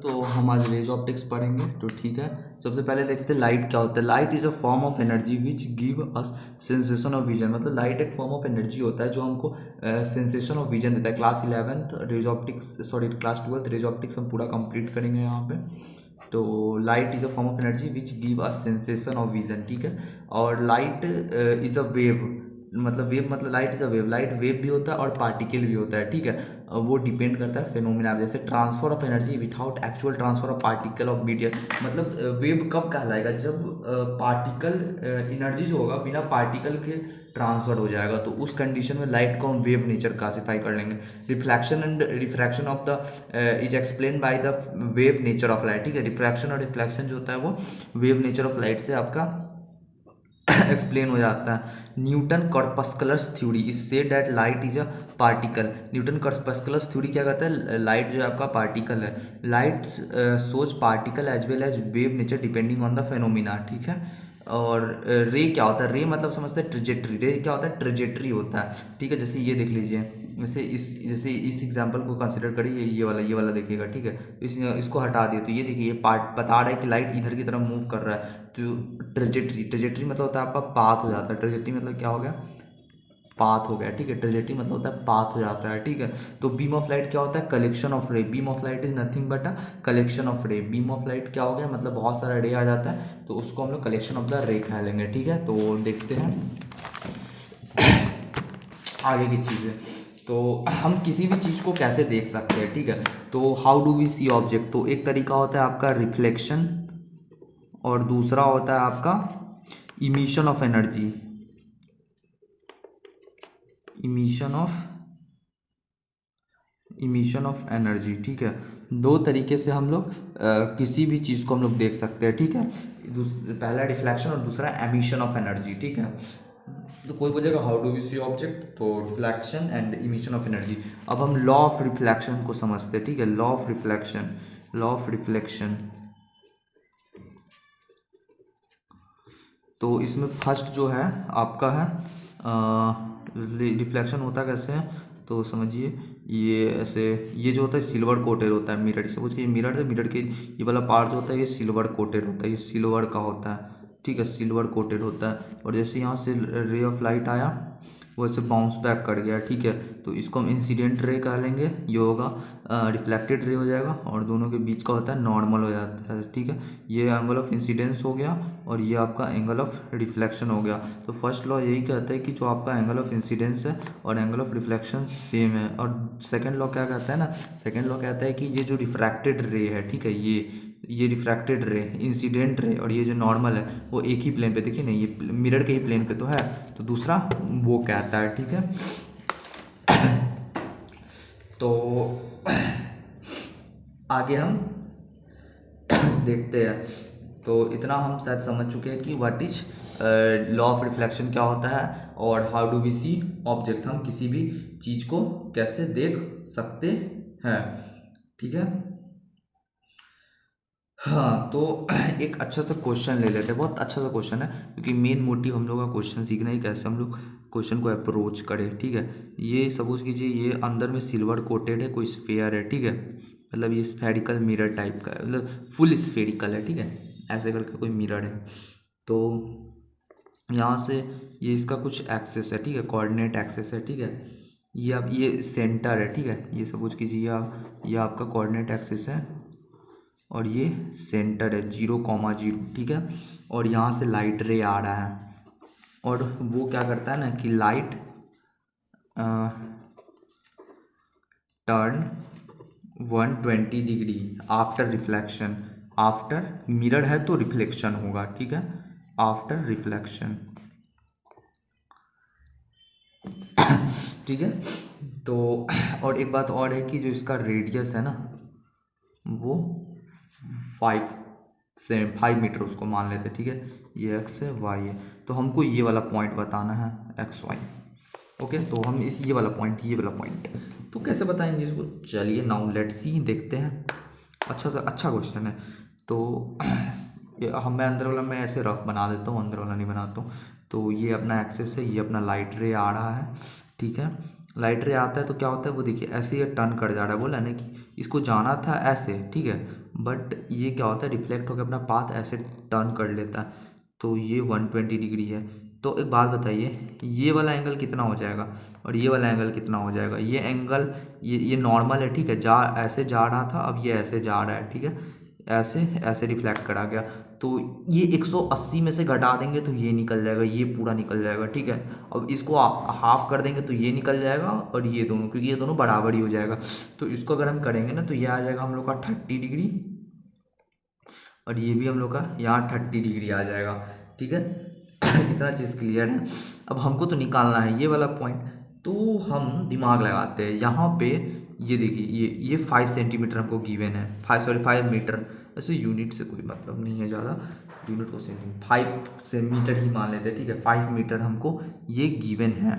तो हम आज रेज ऑप्टिक्स पढ़ेंगे। तो ठीक है, सबसे पहले देखते हैं लाइट क्या होता है। Light is a form of energy which give us sensation of vision. मतलब लाइट एक फॉर्म ऑफ एनर्जी होता है जो हमको सेंसेशन ऑफ विजन देता है। Class 11th rays optics, sorry class 12th rays optics हम पूरा कंप्लीट करेंगे यहाँ पे। तो light is a form of energy which give us sensation of vision, ठीक है। और लाइट इज़ अ वेव, मतलब वेव मतलब light is a wave. Light wave भी होता है और पार्टिकल भी होता है, ठीक है। वो डिपेंड करता है फिनोमिना, जैसे transfer of energy without actual transfer of particle of medium. मतलब वेव कब कहलाएगा, जब पार्टिकल एनर्जी जो होगा बिना पार्टिकल के ट्रांसफर हो जाएगा, तो उस कंडीशन में लाइट को हम वेव नेचर क्लासीफाई कर लेंगे। Reflection and refraction of the is explain by the wave nature of light, ठीक है। रिफ्रैक्शन और रिफ्लेक्शन जो होता है वो वेव नेचर ऑफ लाइट से आपका एक्सप्लेन हो जाता है। Newton corpuscles theory is says that light is a particle. Newton corpuscles theory क्या कहता है, लाइट जो है आपका पार्टिकल है। लाइट सोच particle as well as wave nature depending on the phenomena, ठीक है। और रे क्या होता है, रे मतलब समझते हैं ट्रेजेक्ट्री। रे क्या होता है, ट्रेजेक्ट्री होता है, ठीक है। जैसे ये देख लीजिए, जैसे इस एग्जांपल को कंसिडर करिए, ये वाला देखिएगा, ठीक है। इसको हटा दिए तो ये देखिए, ये पार्ट बता रहा है कि लाइट इधर की तरफ मूव कर रहा है। तो ट्रेजेक्ट्री मतलब होता है आपका पाथ हो जाता है। ट्रेजेक्ट्री मतलब क्या हो गया, पाथ हो गया, ठीक है। ट्रेजेक्ट्री मतलब होता है पाथ हो जाता है, ठीक है। तो बीम ऑफ लाइट क्या होता है, कलेक्शन ऑफ रे। Beam of light is nothing but a collection of रे। बीम ऑफ लाइट क्या हो गया, मतलब बहुत सारा रे आ जाता है, तो उसको हम लोग कलेक्शन ऑफ द रे कह लेंगे, ठीक है। तो देखते हैं आगे की चीज़ें। तो हम किसी भी चीज़ को कैसे देख सकते हैं, ठीक है। तो how do we see object, तो एक तरीका होता है आपका रिफ्लेक्शन और दूसरा होता है आपका emission of energy. Emission of emission of energy, ठीक है। दो तरीके से हम लोग किसी भी चीज़ को हम लोग देख सकते हैं, ठीक है। पहला रिफ्लेक्शन और दूसरा एमिशन ऑफ एनर्जी, ठीक है। तो कोई बोलेगा how do we see object, तो reflection and emission of energy. अब हम लॉ ऑफ रिफ्लेक्शन को समझते हैं, ठीक है। Law of reflection, law of reflection. तो इसमें फर्स्ट जो है आपका है रिफ्लेक्शन होता कैसे है, तो समझिए ये ऐसे, ये जो होता है सिल्वर कोटेड होता है मिरर। सपोज कि ये मिरर है, मिरर के ये वाला पार्ट जो होता है ये सिल्वर कोटेड होता है, ये सिल्वर का होता है, ठीक है। सिल्वर कोटेड होता है, और जैसे यहाँ से रे ऑफ लाइट आया वो ऐसे बाउंस बैक कर गया, ठीक है। तो इसको हम इंसिडेंट रे कह लेंगे। ये होगा रिफ्लेक्टेड रे हो जाएगा, और दोनों के बीच का होता है नॉर्मल हो जाता है, ठीक है। ये एंगल ऑफ इंसिडेंस हो गया और ये आपका एंगल ऑफ रिफ्लेक्शन हो गया। तो फर्स्ट लॉ यही कहता है कि जो आपका एंगल ऑफ इंसिडेंस है और एंगल ऑफ रिफ्लेक्शन सेम है। और सेकंड लॉ क्या कहता है ना, सेकंड लॉ कहता है कि ये जो रिफ्रैक्टेड रे है, ठीक है, ये रिफ्रैक्टेड रे, इंसिडेंट रे, और ये जो नॉर्मल है वो एक ही प्लेन पे, देखिए ना ये मिरर के ही प्लेन पे तो है, तो दूसरा वो कहता है, ठीक है। तो आगे हम देखते हैं। तो इतना हम शायद समझ चुके हैं कि what is law of reflection क्या होता है, और how do we see object, हम किसी भी चीज़ को कैसे देख सकते हैं, ठीक है। हाँ, तो एक अच्छा सा क्वेश्चन ले लेते हैं, बहुत अच्छा सा क्वेश्चन है, क्योंकि मेन मोटिव हम लोग का क्वेश्चन सीखना ही कैसे हम लोग क्वेश्चन को अप्रोच करें, ठीक है। ये सपोज कीजिए ये अंदर में सिल्वर कोटेड है, कोई स्फेयर है, ठीक है। मतलब ये स्फेरिकल मिरर टाइप का है, मतलब फुल स्फेरिकल है, ठीक है। ऐसे करके कोई मिरर है, तो यहाँ से ये इसका कुछ एक्सेस है, ठीक है, कोऑर्डिनेट एक्सेस है, ठीक है। ये अब ये सेंटर है, ठीक है। ये सपोज कीजिए ये आपका कोऑर्डिनेट एक्सेस है, और ये सेंटर है 0,0, ठीक है। और यहाँ से लाइट रे आ रहा है, और वो क्या करता है ना कि light turn 120 degree after reflection. After mirror है तो रिफ्लेक्शन होगा, ठीक है, आफ्टर रिफ्लेक्शन, ठीक है। तो और एक बात और है कि जो इसका रेडियस है ना वो 5 मीटर उसको मान लेते हैं, ठीक है। ये एक्स है, वाई है, तो हमको ये वाला पॉइंट बताना है, एक्स वाई। ओके, तो हम इस ये वाला पॉइंट तो कैसे बताएंगे इसको, चलिए नाउ लेट्स सी, देखते हैं। अच्छा सा अच्छा क्वेश्चन है। तो मैं अंदर वाला मैं ऐसे रफ बना देता हूँ, अंदर वाला नहीं बनाता हूँ। तो ये अपना एक्सेस है, ये अपना लाइट रे आ रहा है, ठीक है। लाइट रे आता है तो क्या होता है वो देखिए, ऐसे ये टर्न कर जा रहा है, बोला ना कि इसको जाना था ऐसे, ठीक है। बट ये क्या होता है, रिफ्लेक्ट होकर अपना पाथ ऐसे टर्न कर लेता है, तो ये 120 डिग्री है। तो एक बात बताइए, ये वाला एंगल कितना हो जाएगा और ये वाला एंगल कितना हो जाएगा? ये एंगल ये नॉर्मल है, ठीक है, ऐसे जा रहा था, अब ये ऐसे जा रहा है, ठीक है, ऐसे ऐसे रिफ्लेक्ट करा गया, तो ये 180 में से घटा देंगे तो ये निकल जाएगा, ये पूरा निकल जाएगा, ठीक है। अब इसको हाफ कर देंगे तो ये निकल जाएगा, और ये दोनों, क्योंकि ये दोनों बराबर ही हो जाएगा, तो इसको अगर हम करेंगे ना तो ये आ जाएगा हम लोग का 30 डिग्री, और ये भी हम लोग का यहाँ 30 डिग्री आ जाएगा, ठीक है। इतना चीज़ क्लियर है। अब हमको तो निकालना है ये वाला पॉइंट, तो हम दिमाग लगाते हैं यहाँ पे। ये देखिए, ये 5 सेंटीमीटर हमको गिवन है, 5 मीटर, ऐसे यूनिट से कोई मतलब नहीं है ज़्यादा, यूनिट को सेंटीमीटर 5 से मीटर ही मान लेते हैं, ठीक है। 5 मीटर हमको ये गिवन है।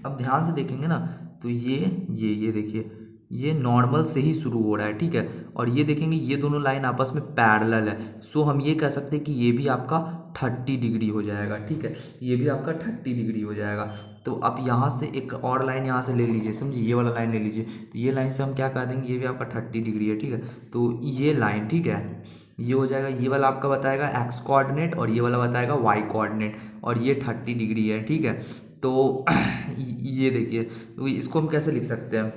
अब ध्यान से देखेंगे ना तो ये देखिए, ये नॉर्मल से ही शुरू हो रहा है, ठीक है, और ये देखेंगे ये दोनों लाइन आपस में पैरेलल है, सो हम ये कह सकते हैं कि ये भी आपका 30 डिग्री हो जाएगा, ठीक है, ये भी आपका 30 डिग्री हो जाएगा। तो अब यहाँ से एक और लाइन यहाँ से ले लीजिए, समझिए, ये वाला लाइन ले लीजिए, तो ये लाइन से हम क्या कह देंगे, ये भी आपका 30 डिग्री है, ठीक है। तो ये लाइन, ठीक है, ये हो जाएगा, ये वाला आपका बताएगा एक्स कोऑर्डिनेट और ये वाला बताएगा वाई कोऑर्डिनेट, और ये 30 डिग्री है, ठीक है। तो ये देखिए, तो इसको हम कैसे लिख सकते हैं,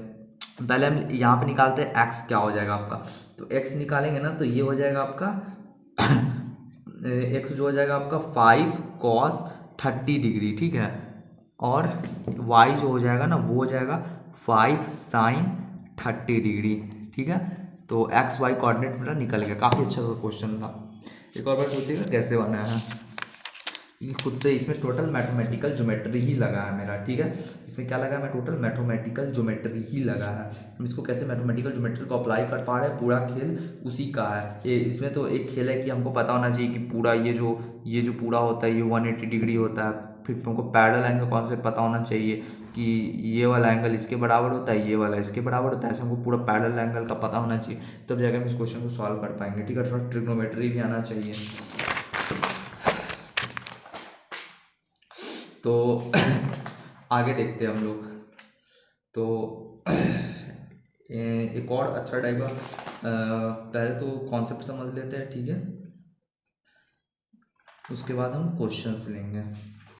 पहले हम यहाँ पे निकालते हैं एक्स क्या हो जाएगा आपका, तो एक्स निकालेंगे ना तो ये हो जाएगा आपका एक्स जो हो जाएगा आपका 5 कॉस 30 डिग्री, ठीक है, और वाई जो हो जाएगा ना वो हो जाएगा 5 साइन 30 डिग्री, ठीक है। तो एक्स वाई कोऑर्डिनेट मेरा निकल गया, काफ़ी अच्छा सा क्वेश्चन था। एक और बार सोचिएगा कैसे बनाया है, ये खुद से, इसमें टोटल मैथमेटिकल ज्योमेट्री ही लगा है मेरा, ठीक है, इसमें क्या लगा है, मैं टोटल मैथमेटिकल ज्योमेट्री ही लगा है। हम इसको कैसे मैथमेटिकल ज्योमेट्री को अप्लाई कर पा रहे हैं, पूरा खेल उसी का है। ये इसमें तो एक खेल है कि हमको पता होना चाहिए कि पूरा ये जो पूरा होता है ये 180 डिग्री होता है, फिर हमको पैरेलल एंगल कॉन्सेप्ट पता होना चाहिए कि ये वाला एंगल इसके बराबर होता है, ये वाला इसके बराबर होता है, ऐसे हमको पूरा पैरेलल एंगल का पता होना चाहिए, तब जाकर हम इस क्वेश्चन को सॉल्व कर पाएंगे, ठीक है। थोड़ा ट्रिग्नोमेट्री भी आना चाहिए। तो आगे देखते हैं हम लोग, तो एक और अच्छा टाइप का, पहले तो कॉन्सेप्ट समझ लेते हैं, ठीक है, उसके बाद हम क्वेश्चंस लेंगे।